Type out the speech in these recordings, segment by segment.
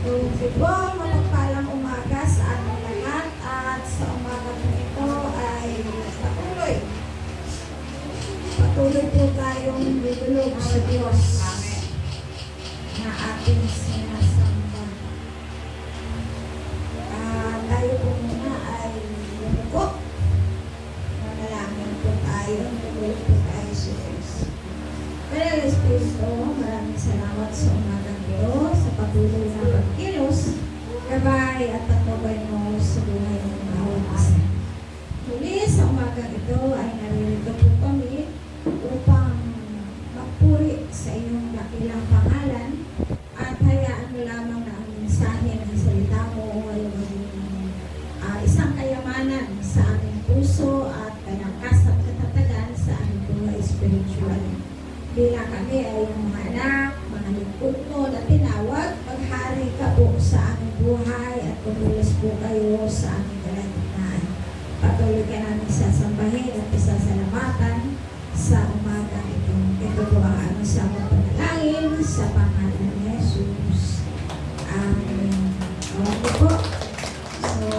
Po, mapagpalang umaga sa ating lahat at sa umaga po ito ay patuloy po tayong bibulog sa Diyos na ating sinasamba. Tayo po muna ay lumuko. Manalangin po tayo, bibulog po tayo sa Diyos. Kaya Espiritu, maraming salamat sa umagang ito, sa patuloy na pagkilos, gabay at patnubay mo sa buhay ng bawat isa. Muli sa umagang ito ay naririto po kami upang magpuri sa iyong dakilang pangalan at hayaan mo lamang na ang mensahe ng salita mo ay maging isang kayamanan sa aming puso at kalakas at katatagan sa aming buhay spiritual. Bilang kami ay mga anak, mga lingkod mo na tinawag, maghari ka po sa aming buhay at tumulos po kayo sa aming kalagitnaan. Patuloy ka namin sasambahin at isasalamatan sa umaga ito. Ito po ang aming samang panalangin sa pangalan ni Jesus. Amen. Okay po. So,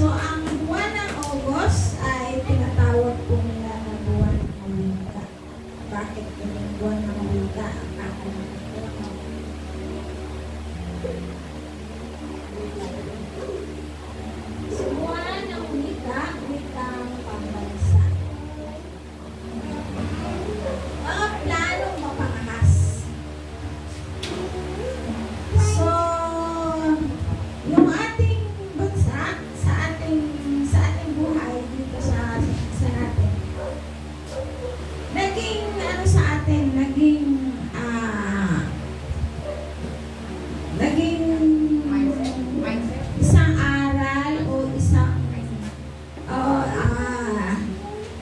So, ang buwan ng August ay tinatawag po nila na buwan ng wika. Bakit yung buwan ng wika ang kakalang? So, buwan ng wika, wikang pambansa. Mga planong mapangahas. So, yung ating bansa, sa ating buhay dito sa natin, naging ano sa atin, naging isang aral o isang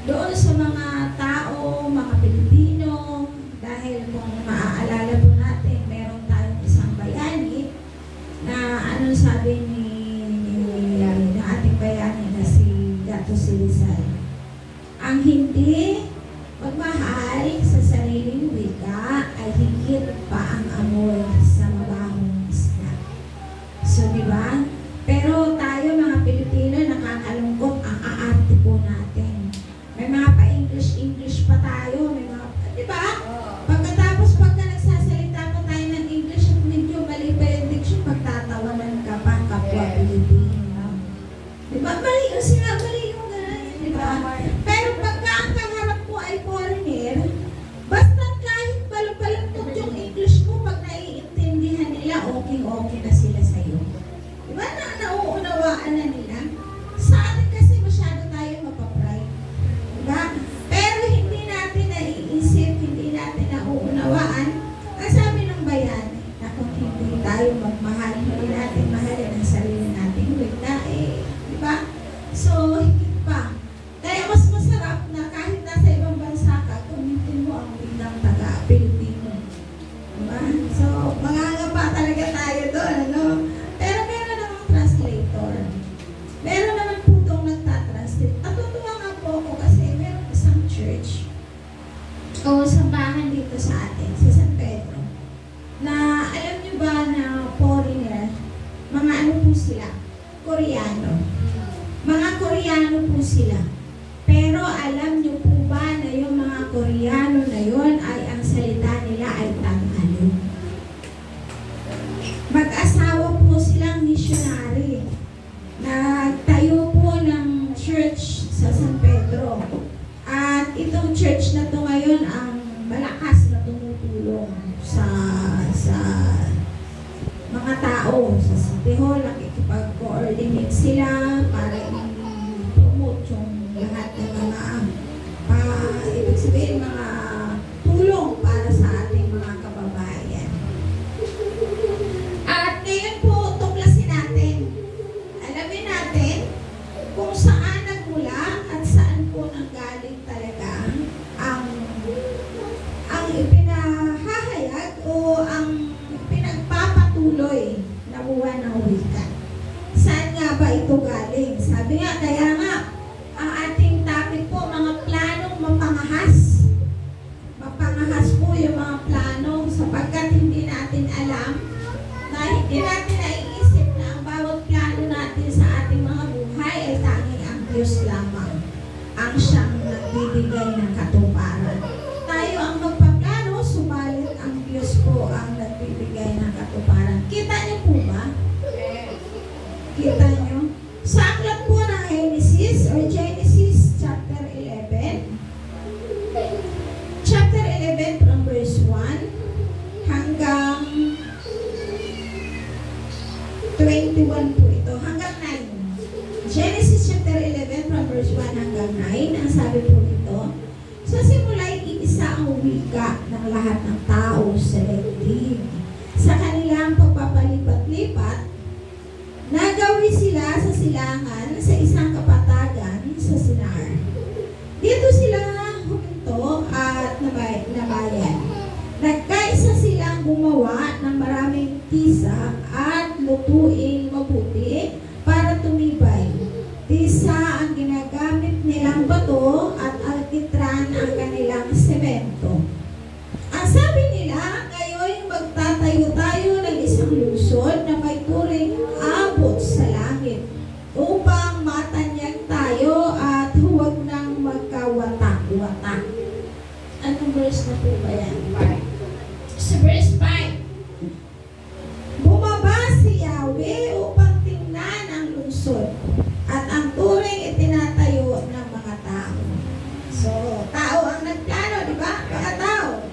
doon sa mga tao, mga Pilipino, dahil kung maaalala po natin, meron tayong isang bayani na ano sabi ni ating bayani na si Dato Rizal, ang hindi magmahal sa sariling wika ay higit pa ang amoy sa mabahong isda. So, di ba? Pero tayo mga Pilipino, nakakalungkot ang aarte po natin. May mga pa-English pa tayo, may mga, di ba? Pagkatapos pagka nagsasalita pa tayo ng English at medyo mali pa yung diction, pagtatawanan ka pa kapwa Pilipino. Di ba? Mali yung sinabali yung gano'n, di ba? Pero pagka ang kaharap mo ay foreigner, basta kahit balong-balong yung English mo, pag naiintindihan nila, okay na sila sa'yo. Di ba? Nauunawaan na nila. Sa atin kasi masyado tayo mapapride. Di ba? Pero hindi natin naiisip, hindi natin nauunawaan. Ang sabi ng bayan, na kung hindi tayo magmahal, hindi natin mahalin ang sarili natin, wika di ba? So, higit pa. Kaya mas masarap na kahit nasa ibang bansa ka, gamitin mo ang wikang taga-Pilipino. Diba? So, mangangapa talaga tayo doon, ano? Pero meron namang translator. Meron naman po itong nagtatranslate. Natutuwa nga po ako kasi meron isang church o sambahan dito sa atin, sa San Pedro, na alam nyo ba na foreigner, mga ano po sila? Koreano. Mga Koreano po sila. Pero alam nyo po ba na yung mga Koreano na yon ay ang salita nila ay Tagalog? Mag-asawa po silang missionary. Nagtayo po ng church sa San Pedro. At itong church na to ngayon ang malakas na tumutulong sa mga tao sa City Hall. Nakikipag-coordinate sila para i-promote yung lahat ng mga ibig sabihin mga tulong para sa ating mga kababayan. At ngayon po, tuklasin natin. Alamin natin kung saan nagmula at saan po nanggaling talaga ang ipinahahayag o ang pinagpapatuloy na buwan ng wika. 21 po ito, hanggang 9. Genesis chapter 11 from verse 1 hanggang 9, ang sabi po nito, sa simula ay iisa ang wika ng lahat ng tao sa daigdig. Sa kanilang pagpapalipat-lipat, nagawi sila sa silangan sa isang kapatagan sa Sinar. Dito sila huminto at nabayan. Nagkaisa silang gumawa ng maraming tisa at lutuin mabuti para tumibay. Tisa ang ginagamit nilang bato at alkitran ang kanilang semento. Ang sabi nila, ngayon magtatayo tayo ng isang lungsod na may turing abot sa langit upang matanyag tayo at huwag nang magkawatak-watak. Anong verse na po ba yan? Sa verse 5. Bumaba si Yahweh upang tingnan ang lungsod at ang turing itinatayo ng mga tao. So, tao ang nagplano, di ba? Mga tao.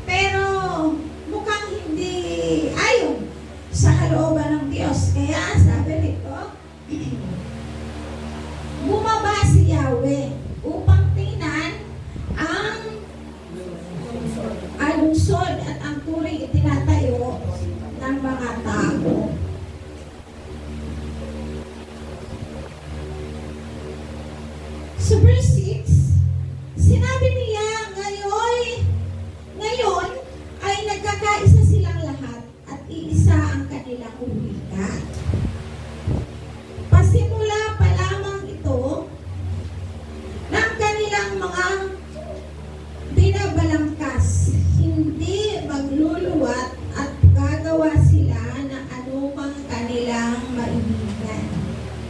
Pero, mukhang hindi ayon sa kalooban ng Diyos. Kaya, sabi nito, bumaba si Yahweh upang tingnan ang lungsod at ang turing itinatayo ng mga tao. Sa verse 6, sinabi niya, ngayon ay nagkakaisa silang lahat at iisa ang kanilang wika. Pasimula pa lamang ito ng kanilang mga binabalangkas, hindi magluluwat at gagawa sila ng anumang kanilang maibigan.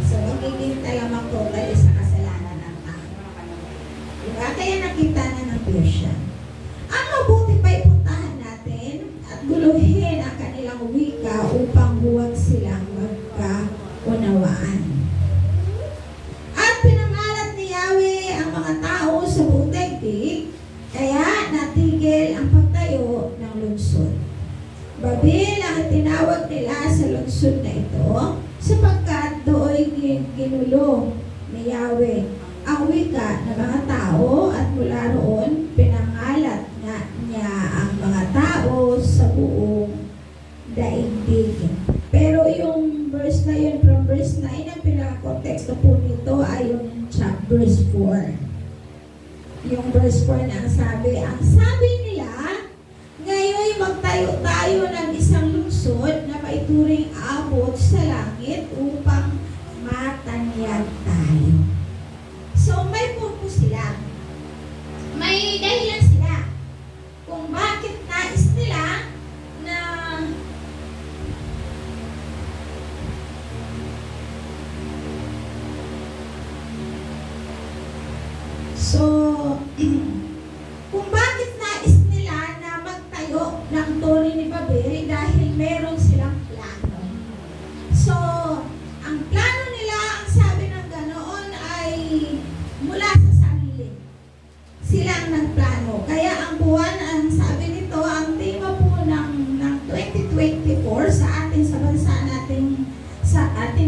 So, magiging talamang total sa kasalanan ng tao. Diba? Kaya nakita na ng Diyos siya. Ang mabuti pa'y puntahan natin at guluhin ang kanilang wika upang huwag silang magkaunawaan. At pinangalat ni Yahweh ang mga tao sa buong daigdig, kaya natigil ang pagtayo ng lungsod. Babil ang tinawag nila sa lungsod na ito sapagkat doon ginulo ni Yahweh ang wika ng mga tao at mula roon pinangalat niya ang mga tao sa buong daigdig. Pero yung verse na yun, from verse 9, ang pinaka-konteksto po nito ay yung verse 4. Yung verse 4 na ang sabi nila, ngayon magtayo tayo ng isang lungsod na maituring abot sa langit upang matanyag tayo. So may purpose sila. May dahilan sila kung bakit nais nila na kung bakit nais nila na magtayo ng Torre ni Babel dahil meron silang plano. So, ang plano nila, ang sabi ng ganoon ay mula sa sarili. Sila ang nagplano. Kaya ang buwan, ang sabi nito, ang tema po ng 2024 sa ating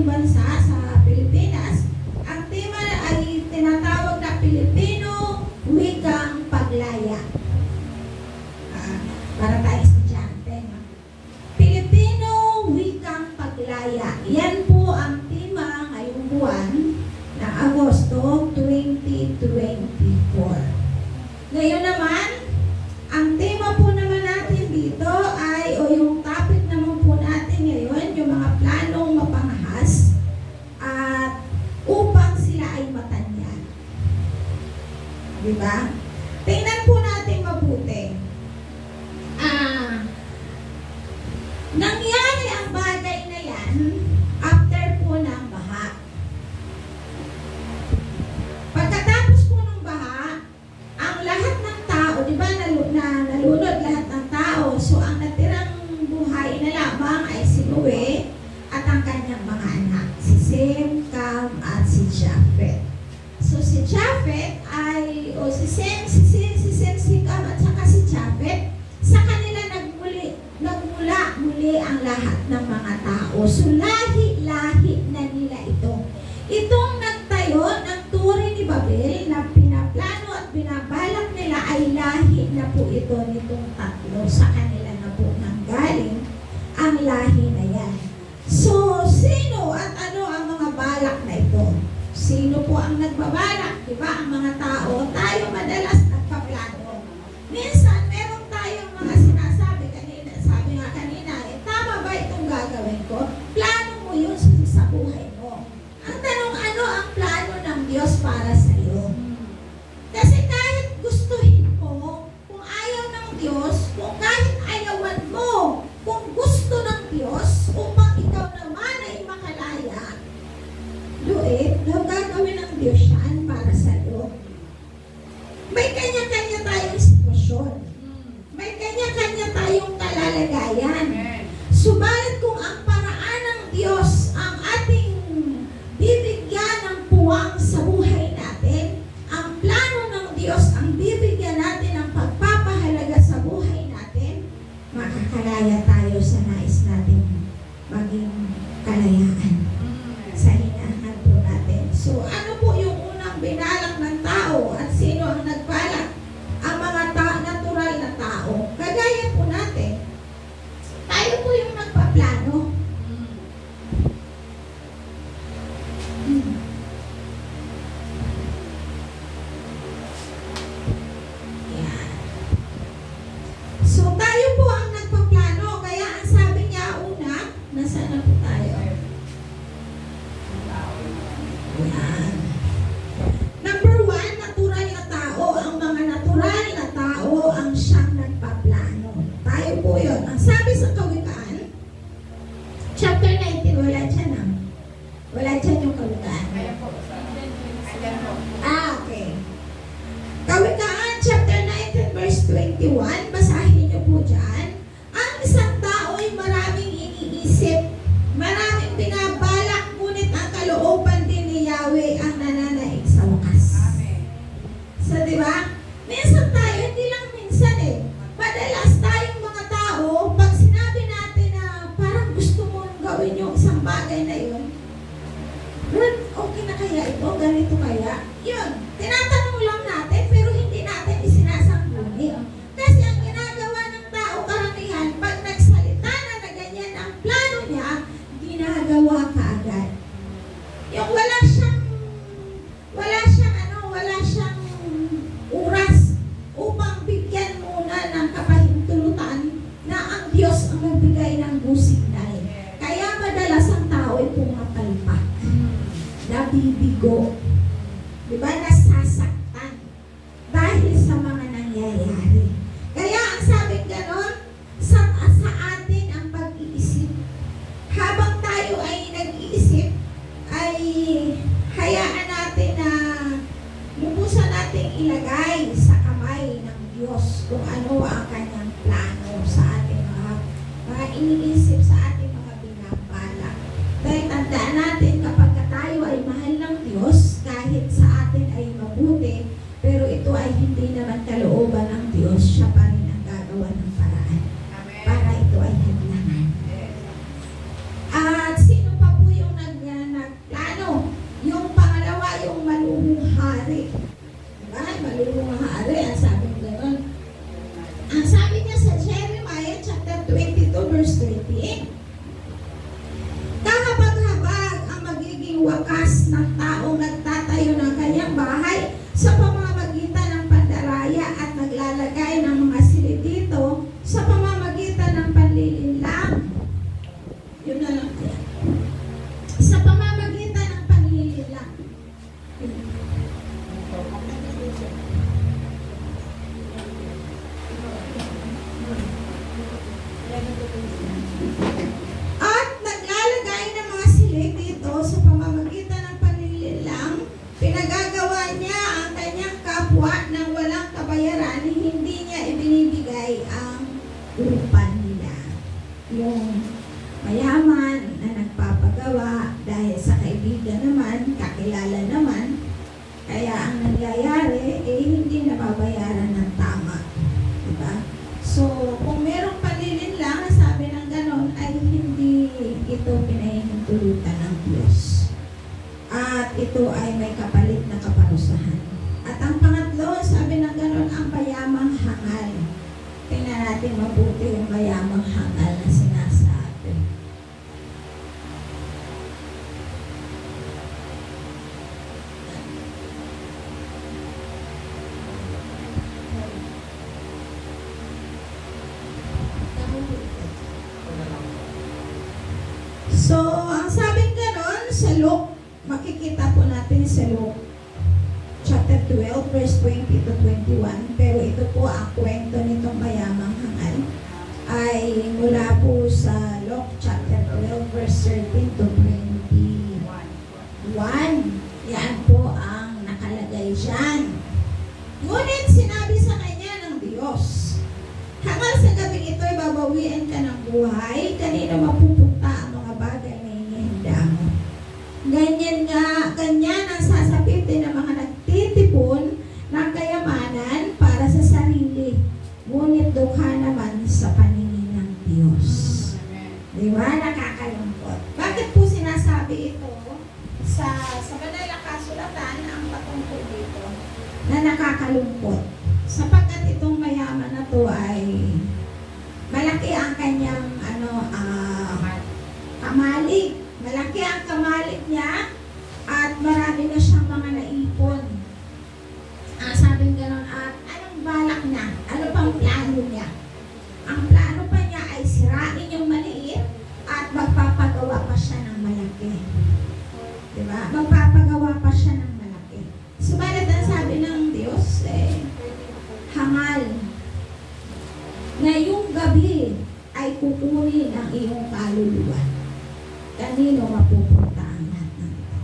bansa, sa Pilipinas, ang tema ay tinatawag na Pilipino Wikang Paglaya. Para tayo estudyante. Pilipino Wikang Paglaya. Yan po ang tema ngayong buwan ng Agosto 2024. Ngayon naman, ang tema po naman natin dito ay, o yung topic naman po natin ngayon, yung mga planong mapanghas at upang sila ay matanyag. Diba? Tingnan po natin mabuti. Nangyari ang bagay na yan after po ng baha. Pagkatapos po ng baha, ang lahat ng tao, di ba, nalunod lahat ng tao. So, ang natirang buhay na lamang ay si Noe at ang kanyang mga anak, si Sem, Cam, at si Japhet. So, si Japhet ay, o si Sem, si Cam, at saka si Japhet, sa kanila nagmula muli ang lahat ng mga tao. So, lahi lahi na po ito nitong tatlo. Sa kanila na po nanggaling ang lahi na yan. So, sino at ano ang mga balak na ito? Sino po ang nagbabalak? Diba? Ang mga tao, tayo madalas nagpaplano. Minsan, meron tayong mga sinasabi kanina, sabi nga kanina, tama ba itong gagawin ko? Plano mo yun sa buhay mo. Ang tanong, ano ang plano ng Diyos para sa iyo? Kasi kahit gustuhin mo, kung ayaw ng Diyos, kung kahit ayawan mo, kung gusto ng Diyos, upang ikaw naman ay makalaya, gagawin ng Diyos yan para sa iyo. May kanya-kanya tayong sitwasyon. May kanya-kanya tayong kalalagayan. Subalit kung ang paraan ng Diyos ang ating bibigyan ng puwang sa buhay natin, ang plano ng Diyos ang bibigyan natin ng pagpapahalaga sa buhay natin, makakalaya tayo sa nais natin maging kalayaan sa hinahan po natin. So, ano po yung unang binalak ng tao at sino ang nagbalak? Ang mga natural na tao. Kagaya po natin, tayo po yung nagpaplano. Yan. So, tayo po ang nagpaplano. Kaya ang sabi niya una, nasaan na po tayo? Yan. Number 1, natural na tao. Ang mga natural na tao ang siyang nagpaplano. Tayo po yun. Ang sabi sa Kawikaan, chapter 19, wala dyan ah. Wala dyan yung Kawikaan. Okay. Kawikaan, chapter 19, verse 21, basahin niyo po dyan. Ang isang tao ay maraming iniisip, maraming binabalak, ngunit ang kalooban din ni Yahweh ang nananaig sa wakas. Amen. So, di ba? Minsan tayo, hindi lang minsan eh. Madalas tayong mga tao, pag sinabi natin na parang gusto mong gawin yung isang bagay na yun, okay na kaya ito? Ganito kaya? Yun. Tinatanong lang natin, pero hindi natin isinasangguni. Kasi ang ginagawa ng tao karamihan, pag nagsalita na ganyan ang plano niya, ginagawa kaagad. Yung wala siyang oras upang bigyan muna ng kapahintulutan na ang Diyos ang nagbigay ng signal. Kaya madalas ang tao ay pumapalpak, nabibigo, diba, nasasaktan dahil sa mga nangyayari. Kaya ang sabi gano'n, sa atin ang pag-iisip. Habang tayo ay nag-iisip, ay hayaan natin na lubusan natin ilagay sa kamay ng Diyos kung ano ang kanyang plano sa ating mga iniisip, sa ating mga binabalak. Dahil tandaan natin, kapag tayo ay mahal ng Diyos, kahit sa atin ay mabuti, pero ito ay hindi naman kalooban ng Diyos, siya pa rin ang gagawa ng paraan. Amen. Para ito ay hadlangan. At sino pa po yung nagplano? Yung pangalawa, yung malumong hari. Diba? Malumong hari, ang sabi mo gano'n. Ang sabi niya sa Jeremiah chapter 22 verse 28, kahabag-habag ang magiging wakas ng taong nagtatayo ng kanyang bahay sa pamamagitan ng pandaraya at naglalagay ng mga silid dito sa pamamagitan ng panlilinlang. Yun na lang kaya. Sa pamamagitan ng panlilinlang. At naglalagay ng mga silid dito sa pamamagitan ng panlilinlang, pinagagawa niya ang kanyang kapwa ng walang kabayaran, hindi niya ibinibigay ang upa nila. Yung mayaman na nagpapagawa dahil sa kaibigan naman, kakilala naman, kaya ang nangyayari hindi nababayaran ng tama. Diba? So, kung merong panlilinlang, sabi ng ganon, ay hindi ito pinahihintulutan ng Diyos. At ito ay may kapalit na kaparusahan. At ang pangatlo, sabi ng ganon, ang payamang natin mabuti yung mayamang hangal na sinasabi. So, ang sabing ganon sa Luke, makikita po natin sa Luke chapter 12, verse 20 to 21. Pero ito po ang kwento nitong mayamang hangal ay mula po sa Luke chapter 12, verse 13 to 21. Yan po ang nakalagay dyan. Ngunit sinabi sa kanya ng Diyos, hangal sa gabing ito'y babawian ka ng buhay, kanino mapupunta ang mga bagay na inihanda mo. Ganyan ang sasapitin ng mga nagtitipon ng kayamanan para sa sarili, ngunit dukha naman sa paningin ng Diyos. Diba? Nakakalungkot. Bakit po sinasabi ito sa banal na kasulatan ang patungkol dito na nakakalungkot? Sapagkat itong mayaman na to ay malaki ang kanyang kamalig. Malaki ang kamalig niya at marami na siyang mga naipon. Sabing gano'n, at anong balak niya? Ano pang plano niya? Ang plano pa niya ay sirain yung maliit at magpapagawa pa siya ng malaki. Diba? Magpapagawa pa siya ng malaki. Subalit ang sabi ng Diyos, hangal, ngayong gabi ay kukunin ang iyong kaluluwa. Kanino mapupunta ang lahat ng ito?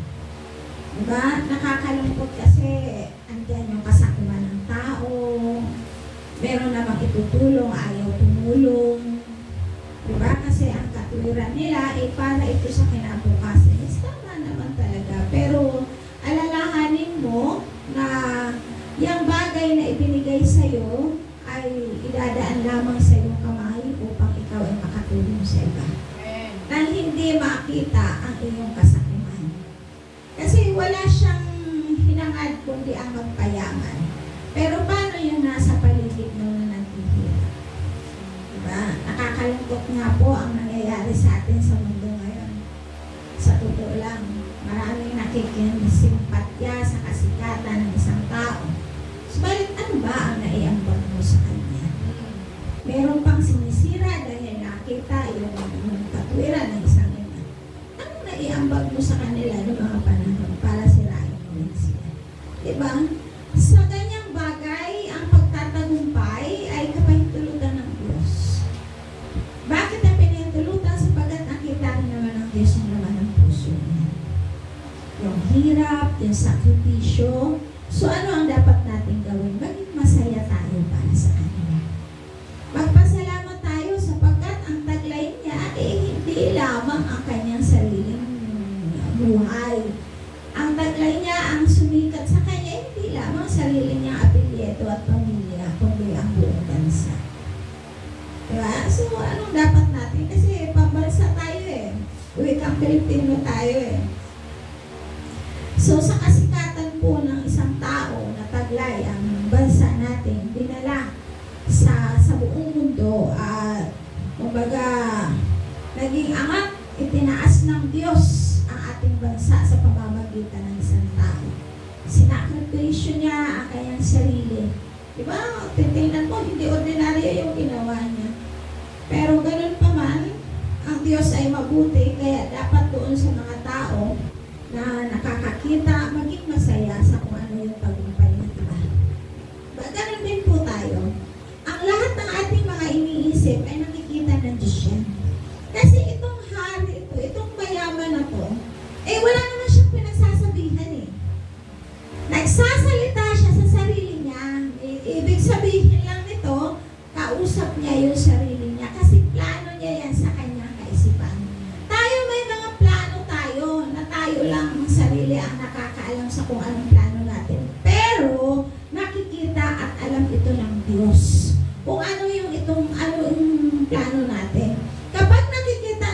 Diba? Nakakalungkot kasi andyan yung kasakuman ng tao, meron namang itutulong, ayaw tumulong. Diba? Kasi ang katwiran nila ay para ito sa kinabukasan. Tama naman talaga. Pero alalahanin mo na yung bagay na ibinigay sa'yo ay idadaan lamang sa iyong kamay upang ikaw ay makatulong sa iba. Nang hindi makita ang iyong kasakuman. Kasi wala siyang hinangad kundi ang magpayaman. Pero paano yung nasa paligid mo na naghihirap? Diba? Nakakalungkot nga po ang nangyayari sa atin sa mundo ngayon. Sa totoo lang, maraming nakikisimpatya sa kasikatan ng isang tao. Subalit ano ba ang naiambag mo sa kanya? Meron pang sinisira dahil nakita yung katwiran ng isang ina. Anong naiambag mo sa kanila ng mga panahon para sirain mo rin sila? Diba? Sa ganyang bagay, ang pagtatagumpay ay kapahintulutan ng Diyos. Bakit ang pinahintulutan? Sapagat nakita rin naman ng Diyos yung naman ng puso niya. Yung hirap, yung sakripisyo. So ano ang dapat natin gawin? Maging masaya tayo para sa kanila. Magpasalamat tayo sapagkat ang taglay niya ay hindi lamang ang kanyang sariling buhay. Ang taglay niya, ang sumikat sa kanya, hindi lamang sarili niyang apelyedo at pamilya, kundi ang buong bansa. Diba? So anong dapat natin? Kasi pambansa tayo Wikang Pilipino tayo So sa kasikatan po ng isang tao na taglay ang bansa natin, dinala sa buong mundo at kumbaga naging angat, itinaas ng Diyos ang ating bansa sa pamamagitan ng isang tao. Sinakripisyo niya ang kanyang sarili. Diba? Titingnan mo, hindi ordinaryo yung ginawa niya. Pero ganun pa man, ang Diyos ay mabuti, kaya dapat doon sa mga tao na nakakakita, maging masaya sa kung ano yung tagumpay ng iba. Ganun din po tayo. Ang lahat ng ating mga iniisip ay nakikita ng Diyos yan. Kasi itong hari ito, itong mayaman na to, wala naman siyang pinagsasabihan Nagsasalita siya sa sarili niya. Ibig sabihin lang nito, kausap niya yung sarili niya kasi plano niya yan sa kanyang kaisipan. Tayo may mga plano tayo na tayo lang ang sarili ang nakakaalam sa kung anong plano natin. Pero nakikita at alam ito ng Diyos. Kung ano yung plano natin. Kapag nakikita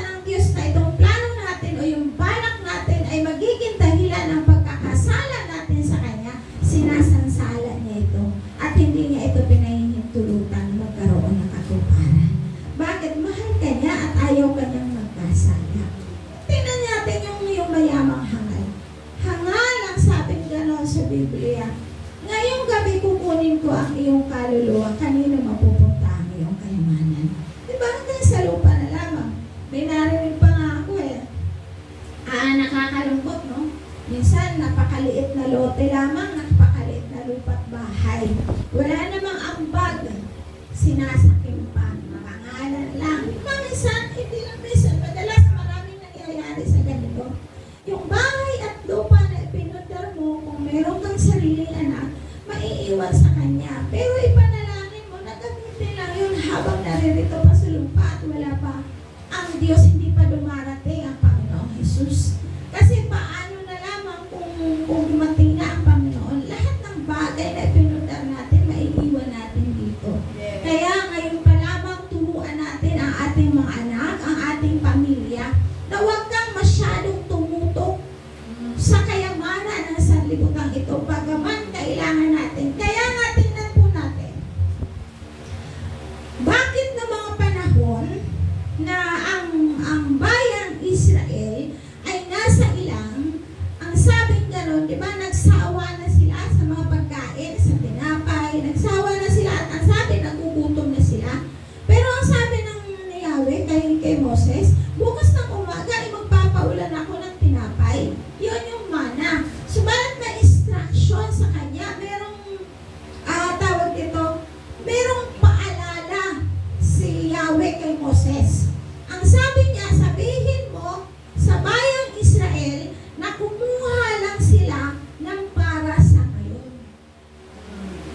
Diyos, hindi pa dumarating ang Panginoong Jesus. Kasi paano na lamang kung dumating na ang Panginoon, lahat ng bagay na pinuntar natin, maiiwan natin dito. Kaya ngayon pa lamang turuan natin ang ating mga anak, ang ating pamilya, na huwag kang masyadong tumutok sa kayamanan ng sanlibutan ito, bagaman kailangan natin. Kaya nga tingnan po natin, bakit na mga panahon na ang bayang Israel ay nasa ilang, ang sabing gano'n, di ba, nagsawa na sila sa mga pagkain, sa tinapay, nagsawa na sila at ang sabi, nagugutom na sila. Pero ang sabi ng Yahweh kay Moses, bukas ng umaga ay magpapaulan ako ng tinapay. Yun yung mana. Subalit may instruction sa kanya, merong tawag dito, merong paalala si Yahweh kay Moses. Ang sabi niya, sabihin mo sa bayang Israel na kumuha lang sila ng para sa ngayon.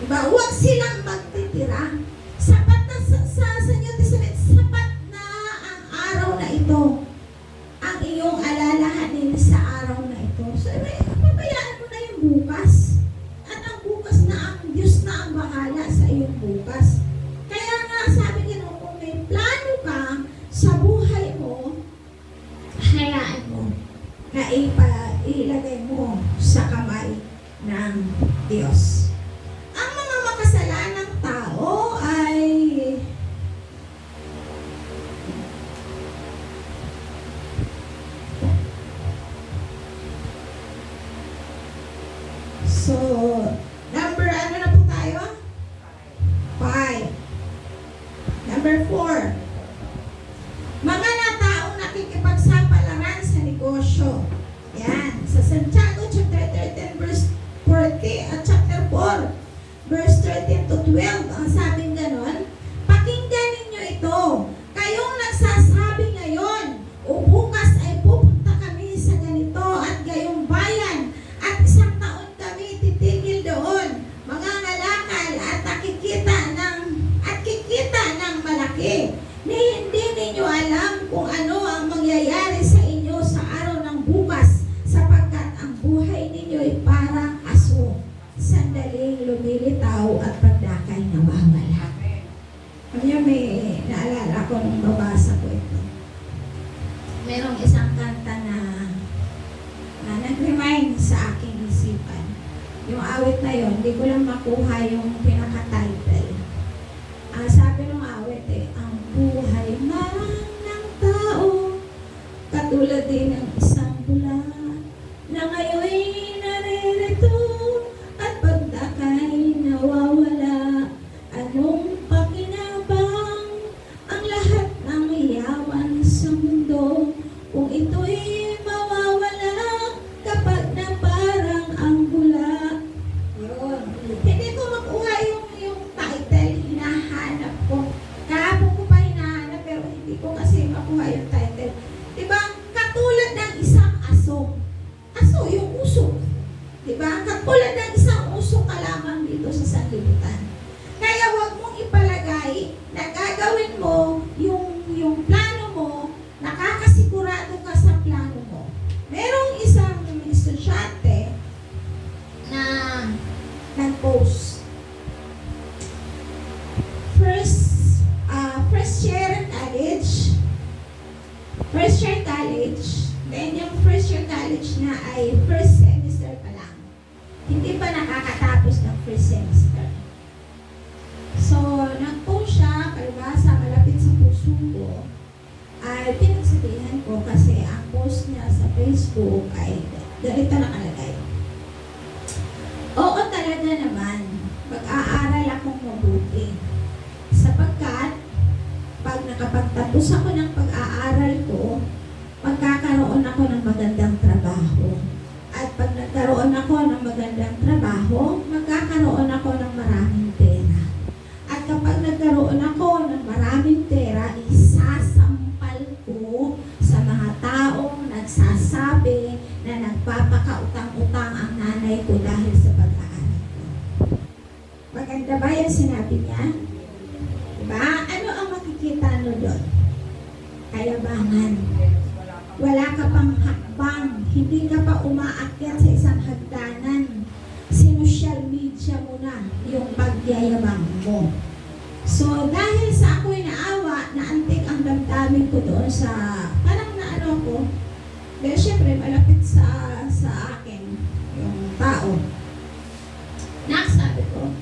Diba? Huwag silang magtitira. Sapat na sa New Testament, sapat na ang araw na ito. Ang iyong alalahanin sa araw na ito. So, pabayaan mo na yung bukas. At ang bukas na ang Diyos na ang bahala sa iyong bukas. Kaya nga sabi niya, kung may plano ka sa buhay mo, hayaan mo na ilagay mo sa kamay ng Diyos. Ang mga makasalanang tao ay number ano na po tayo? 5. Number 4. Mga taong nakikipagsapalaran sa negosyo. Yan. Sa Santiago chapter 13 verse 40 at chapter 4 verse 13 to 12 ang sabing ganon, pakinggan ninyo ito. Kayong nagsasabi ngayon, o bukas ay pupunta kami sa ganito at gayong bayan at isang taon kami titigil doon, mangangalakal at kikita ng malaki. Hindi ninyo alam kung ano ang mangyayari sa inyo sa araw ng bukas, sapagkat ang buhay ninyo ay parang aso, sandaling lumilitaw at pagdakay nawawala. Kanya may naalala ko nung babasa ko ito. Merong isang kanta na nag-remind sa aking isipan. Yung awit na yon, hindi ko lang makuha yung pinaka-title. Sabi ng awit ang buhay man ng tao, katulad din ng isang bula, na ngayon'y naririto at pagdakay nawawala. Anong pakinabang ang lahat ng yaman sa mundo kung ito'y mawawala kapag na parang ang bula? Yun. Hindi ko makuha yung title, hinahanap ko. Kahapon ko pa hinahanap pero hindi ko kasi makuha yung title. Diba? Katulad ng isang aso. Aso, yung uso. Diba? Katulad ng isang uso ka lamang dito sa sanlibutan. Kaya huwag mong ipalagay na gagawin mo yung plano mo, nakakasigurado ka sa plano mo. Merong isang estudyante na nag-post. First year college, then yung first year college na ay first semester pa lang. Hindi pa nakakatapos ng first semester. So, nag-post siya, palibasa, malapit sa puso ko, ay pinagsabihan ko kasi ang post niya sa Facebook ay ganito nakalagay. Oo talaga naman, mag-aaral akong mabuti. Sapagkat, pag nakapagtapos ako ng pag-aaral ko, magkakaroon ako ng magandang trabaho. At pag nagkaroon ako ng magandang trabaho, magkakaroon ako ng maraming pera. At kapag nagkaroon ako ng maraming pera, isasampal ko sa mga taong nagsasabi na nagpapakautang-utang ang nanay ko dahil sa pag-aaral ko. Maganda ba yung sinabi niya? Diba? Ano ang makikita nyo doon? kayabangan. Wala ka pang hakbang. Hindi ka pa umaakyat sa isang hagdanan. Sinusyal media mo na yung pagyayabang mo. So, dahil sa ako'y naawa, naantig ang damdamin ko doon sa, parang naano ko, dahil syempre malapit sa akin, yung tao. Sabi ko,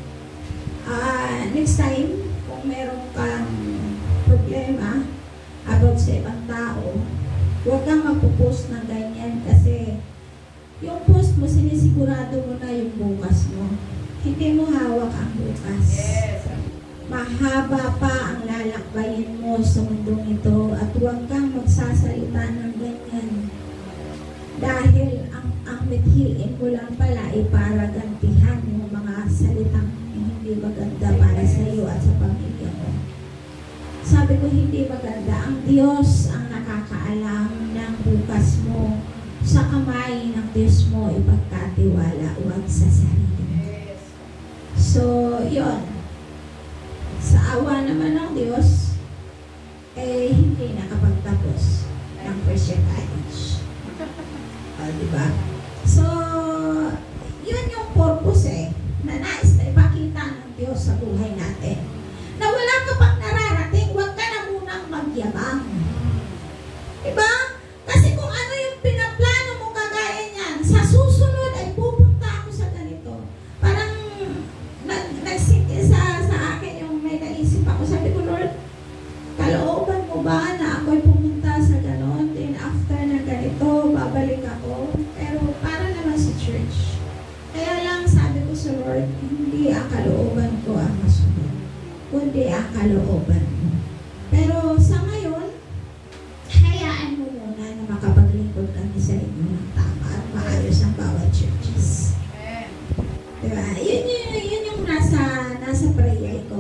next time, kung meron kang problema about sa ibang tao, huwag kang magpo-post ng ganyan kasi yung post mo, sinisigurado mo na yung bukas mo. Hindi mo hawak ang bukas. Yes. Mahaba pa ang lalakbayin mo sa mundong ito at huwag kang magsasalita ng ganyan. Dahil ang mithiin mo lang pala ay para gantihan yung mga salitang hindi maganda para sa iyo at sa pamilya mo. Sabi ko, hindi maganda. Ang Diyos ang nakakaalam ng bukas mo. Sa kamay ng Diyos mo ipagkatiwala, huwag sa sarili. So, yun. Sa awa naman ng Diyos, hindi nakapagtapos ng first year college. Diba? So, yun yung purpose na nais na ipakita ng Diyos sa buhay natin. Na wala ka pang nararating, huwag ka na munang magyabang. Diba? Kasi kung ano yung pinaplano mo kagaya niyan, sa susunod ay pupunta ako sa ganito. Parang nagsinti sa akin yung may naisip ako. Sabi ko, Lord, kalooban mo ba na ako'y pumunta sa ganon? Then after na ganito, babalik ako. Pero para naman sa church. Kaya lang sabi ko sa Lord, hindi ang kalooban ko ang masunod, kundi ang kalooban mo. Pero sa ngayon, hayaan mo muna na makapaglingkod kami sa inyo ng tama at maayos ang bawat churches. Diba? Yun yung nasa prayer ko.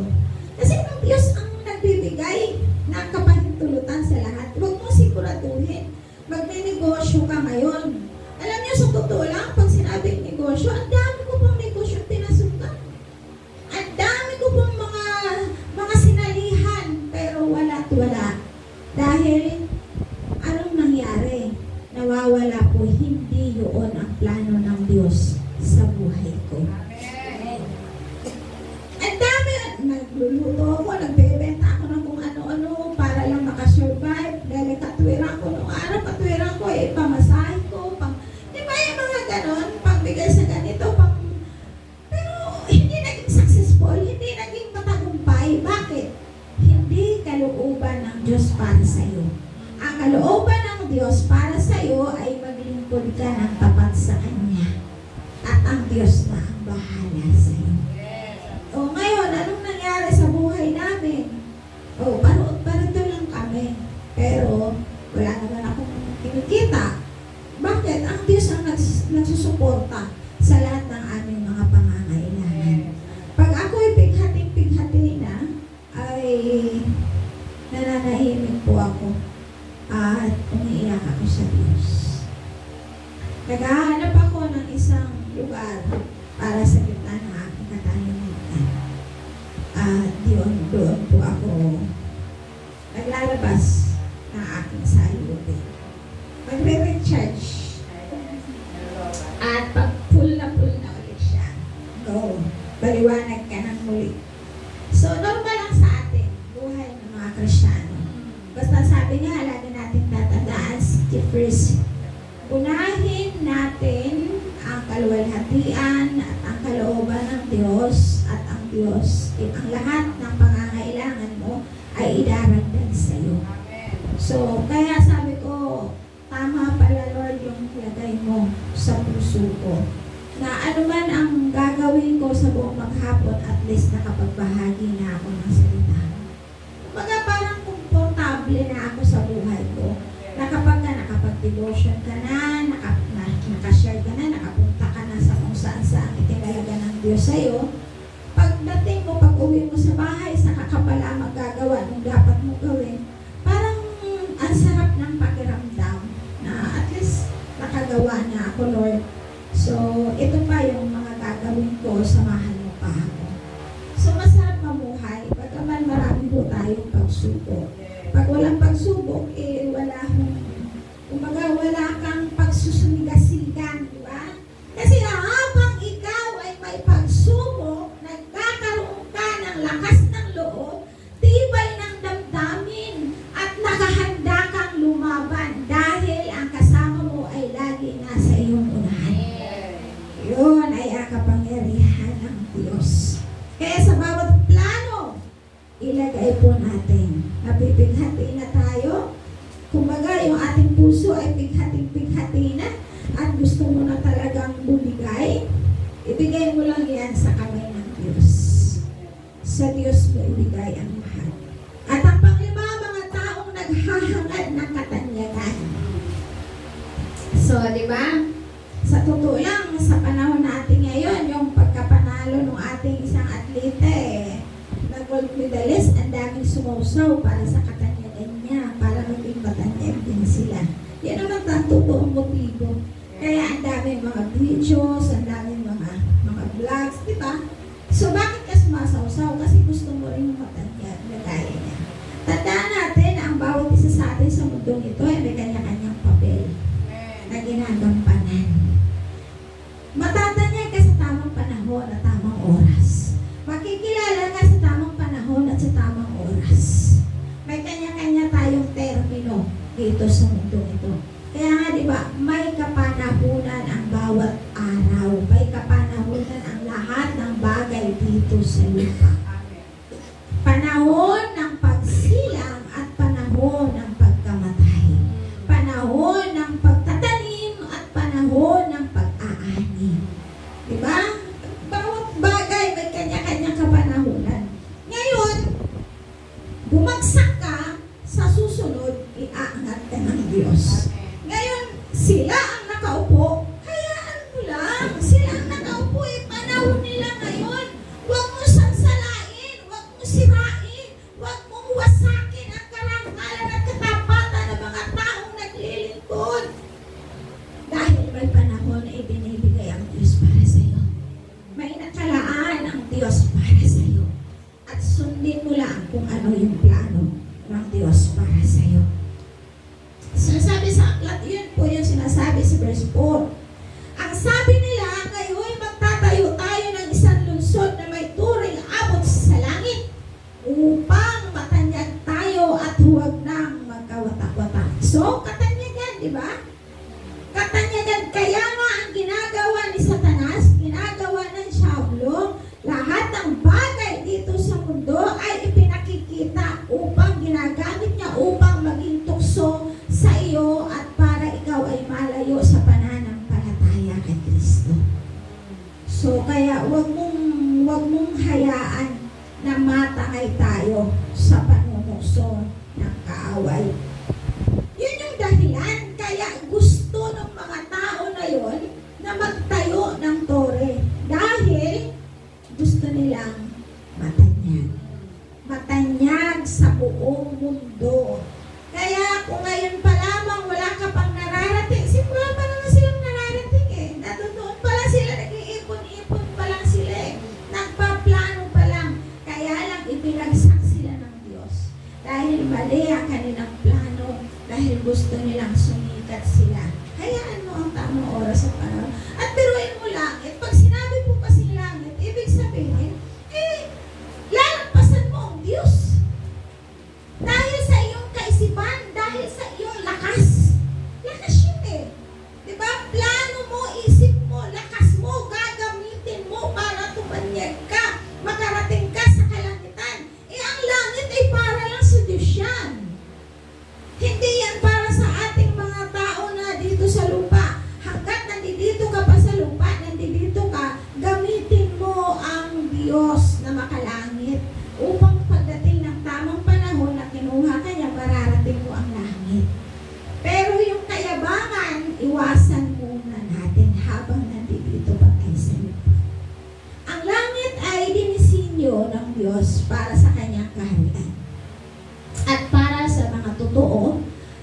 Kasi ang Diyos ang nagbibigay ng kapahintulutan sa lahat. Huwag mo siguraduhin. Magninegosyo ka ngayon. Alam niyo, sa totoo lang, pag sinabing negosyo, ang dami ko pong negosyo pinasukan. Ang dami ko pong mga sinalihan, pero wala't wala. Dahil, anong nangyari? Nawawala po, hindi yun ang plano ng Diyos sa buhay ko. Ang dami, nagluluto ako, nagbebenta ako ng kung ano-ano para lang makasurvive. Dahil katwiran ko, nung araw katwiran ko, pamasahe ko, di ba yung mga ganon, pagbigay sa ganito, pero hindi naging successful, hindi naging matagumpay. Bakit? Hindi kalooban ng Diyos para sa iyo. Ang kalooban ng Diyos para sa iyo ay maglingkod ka ng tapat sa Kanya. At ang Diyos na ang bahala sa iyo. O ngayon, anong nangyari sa buhay namin? O, parito lang kami. Pero, wala naman akong kinikita. Bakit? Ang Diyos ang nagsusuporta sa lahat ng aming mga pangangailangan. Pag ako'y pighati na, ay nananahimik po ako at umiiyak ako sa Diyos. Naghahanap ako ng isang lugar para sa gitna ng aking katahimikan. At doon po ako naglalabas ng aking salute. Magre-recharge. At pag full na ulit siya, go, baliwanag ka ng muli. So, normal lang sa atin, buhay ng mga Kristiyano. Basta sabi niya, lagi natin tatandaan, first, unahin natin ang kaluwalhatian at ang kalooban ng Diyos at ang Diyos, ang lahat ng pangangailangan mo ay idaragdag sa iyo. So, kaya sabi ko, tama pala Lord yung lagay mo sa puso ko. Na ano man ang gagawin ko sa buong maghapon, at least nakapagbahagi na ako ng salita. Kumbaga parang komportable na ako sa buhay ko. Na kapag nakapag-devotion ka na, nakashare ka na, nakapunta ka na sa kung saan itinalaga ng Diyos sa'yo, pagdating mo, pag-uwi mo sa bahay, saka ka pala magagawa ng dapat mo gawin, parang ang sarap ng pakiramdam na at least nakagawa na ako, Lord. So, ito pa yung mga gagawin ko, samahan mo pa ako. So, masarap mamuhay, pagkaman marami po tayong pagsubok. Pag walang pagsubok, pagsubok, wala kang pagsusunigasiligan, di ba? Kasi habang ikaw ay may pagsubok, nagkakaroon ka ng lakas ng loob, tibay ng damdamin, at nakahanda kang lumaban dahil ang kasama mo ay lagi nasa iyong unahan. Yun ay ang kapangyarihan ng Diyos. Kaya sa bawat plano, ilagay po natin. Napipighati na tayo. Kumbaga, yung ating puso ay pighating-pighati na at gusto mo na talagang bumigay, ibigay mo lang yan sa kamay ng Diyos. Sa Diyos mo ibigay ang lahat. At ang panglima, mga taong naghahangad ng katanyagan. So, di ba? Sa totoo lang, sa panahon natin ngayon, yung pagkapanalo ng ating isang atlete, nag-gold medalist, ang daming sumusaw para sa katanyagan niya, para maging matanyag din sila. Yan naman ang totoong motibo. Kaya ang daming mga videos, ang daming mga vlogs, di ba? So, bakit ka sumasawsaw? Kasi gusto mo rin yung matanyag na gaya niya. Tandaan natin, ang bawat isa sa atin sa mundong ito ay may kanya-kanyang papel na ginagampanan. Matatanyag ka sa tamang panahon at tamang oras. Makikilala ka sa tamang panahon at sa tamang oras. May kanya-kanya tayong termino dito sa mundo ito. Kaya nga, di ba, may kapanahunan ang bawat araw. May kapanahunan ang lahat ng bagay dito sa lupa. Panahon ng pagsilang at panahon ng pagkamatay. Panahon ng pagtatanim at panahon ng pag-aani. Di ba? Bawat bagay may kanya-kanyang kapanahunan. Ngayon, bumagsak ka, sa susunod, iaangat ka ng Diyos. Ngayon, sila ang nakaupo, hayaan mo lang. Sila ang nakaupo, panahon nila ngayon. Huwag mo sansalain, huwag mo sirain, huwag mong wasakin ang karangalan at katapatan ng mga taong naglilingkod. Dahil may panahon na ibinibigay ang Diyos para sa iyo. May nakalaan ang Diyos para sa iyo. At sundin mo lang kung ano yung plano ng Diyos para sa iyo. Sinasabi sa aklat, yun po yung sinasabi sa verse 4. Ang sabi nila, ngayon magtatayo tayo ng isang lungsod na may turing abot sa langit upang matanyag tayo at huwag nang magkawatak-watak. So, katanyagan, di ba? Katanyagan, kaya nga ang ginagawa ni Satanas, ginagawa ng Diablo, lahat ng bagay dito sa mundo ay ipinakikita upang ginagamit niya upang maging tukso sa iyo at para ikaw ay malayo sa pananampalataya kay Kristo. So, kaya wag mong hayaan na matangay tayo sa panunukso ng kaaway. Yun yung dahilan, kaya gusto ng mga tao na yon na magtayo ng tore. Dahil gusto nilang matanyag. Matanyag sa buong mundo. Kaya kung ngayon pa lamang wala ka pang nararating, simula pa naman silang nararating eh. Natutuon pa lang sila, nag-iipon-ipon pa lang sila eh. Nagpaplano pa lang. Kaya lang ibinagsak sila ng Diyos. Dahil mali ang kanilang plano, dahil gusto nilang sumikat sila. Hayaan mo ang tamang oras at panahon. At biruin mo langit, pag sinabi po kasi langit, ibig sabihin, lalampasan mo ang Diyos. Dahil sa iyong kaisipan, dahil sa iyong lakas. Lakas yun eh. Diba? Plano mo, isip mo, lakas mo, gagamitin mo para tumanyag ka, makarating ka sa kalangitan. Ang langit ay para lang sa Diyos yan. Hindi yan para sa ating mga tao na dito sa lupa. Hanggat nandito ka pa sa lupa, nandito ka, gamitin mo ang Diyos na makalangit upang pagdating ng tamang panahon na kinuha ka niya, mararating mo ang langit. Pero yung kayabangan, iwasan muna natin habang nandito pa tayo sa lupa. Ang langit ay dinisinyo ng Diyos para sa kanyang kaharian at para sa mga totoo